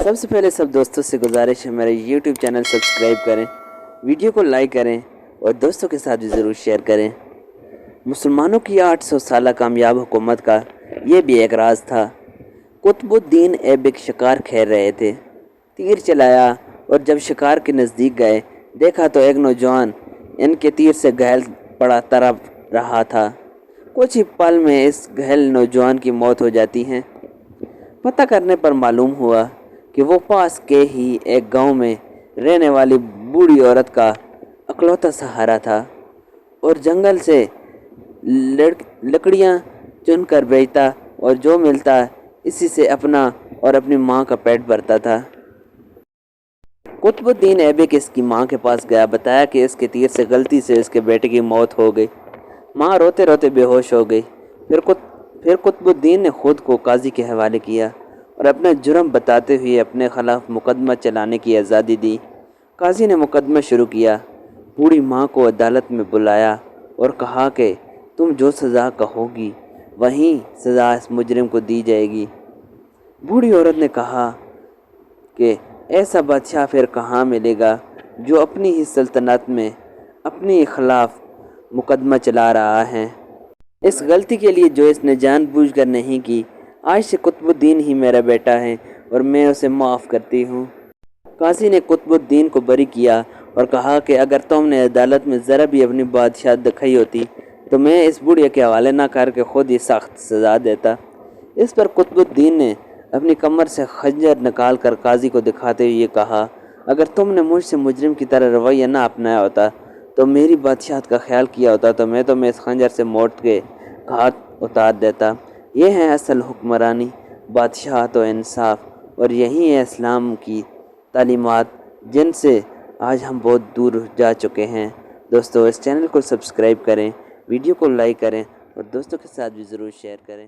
سب سے پہلے سب دوستوں سے گزارش ہے میرے یوٹیوب چینل سبسکرائب کریں، ویڈیو کو لائک کریں اور دوستوں کے ساتھ بھی ضرور شیئر کریں۔ مسلمانوں کی 800 سالہ کامیاب حکومت کا یہ بھی ایک راز تھا۔ قطب الدین ایبک شکار کھیل رہے تھے، تیر چلایا اور جب شکار کے نزدیک گئے دیکھا تو ایک نوجوان ان کے تیر سے گھائل پڑا تڑپ رہا تھا۔ کچھ ہی پل میں اس گھائل نوجوان کی موت ہو جاتی ہے۔ پتہ کرنے پر معلوم ہوا کہ وہ پاس کے ہی ایک گاؤں میں رہنے والی بوڑھی عورت کا اکلوتا سہارا تھا اور جنگل سے لکڑیاں چن کر بیچتا اور جو ملتا اسی سے اپنا اور اپنی ماں کا پیٹ بھرتا تھا۔ قطب الدین ایبک اس کی ماں کے پاس گیا، بتایا کہ اس کے تیر سے غلطی سے اس کے بیٹے کی موت ہو گئی۔ ماں روتے روتے بے ہوش ہو گئی۔ پھر قطب الدین نے خود کو قاضی کے حوالے کیا اور اپنا جرم بتاتے ہوئے اپنے خلاف مقدمہ چلانے کی آزادی دی۔ قاضی نے مقدمہ شروع کیا، بوڑھی ماں کو عدالت میں بلایا اور کہا کہ تم جو سزا کہو گی وہیں سزا اس مجرم کو دی جائے گی۔ بوڑھی عورت نے کہا کہ ایسا بادشاہ پھر کہاں ملے گا جو اپنی ہی سلطنت میں اپنے خلاف مقدمہ چلا رہا ہے۔ اس غلطی کے لیے جو اس نے جان بوجھ کر نہیں کی، آج سے قطب الدین ہی میرا بیٹا ہے اور میں اسے معاف کرتی ہوں۔ قاضی نے قطب الدین کو بری کیا اور کہا کہ اگر تم نے عدالت میں ذرا بھی اپنی بادشاہت دکھائی ہوتی تو میں اس بوڑھے کے حوالے نہ کر کے خود ہی سخت سزا دیتا۔ اس پر قطب الدین نے اپنی کمر سے خنجر نکال کر قاضی کو دکھاتے ہوئے کہا، اگر تم نے مجھ سے مجرم کی طرح رویہ نہ اپنایا ہوتا تو میری بادشاہت کا خیال کیا ہوتا تو میں تمہیں اس خنجر سے موت کے گھاٹ اتار دیتا۔ یہ ہے اصل حکمرانی، بادشاہت و انصاف، اور یہی ہے اسلام کی تعلیمات جن سے آج ہم بہت دور جا چکے ہیں۔ دوستو اس چینل کو سبسکرائب کریں، ویڈیو کو لائک کریں اور دوستوں کے ساتھ بھی ضرور شیئر کریں۔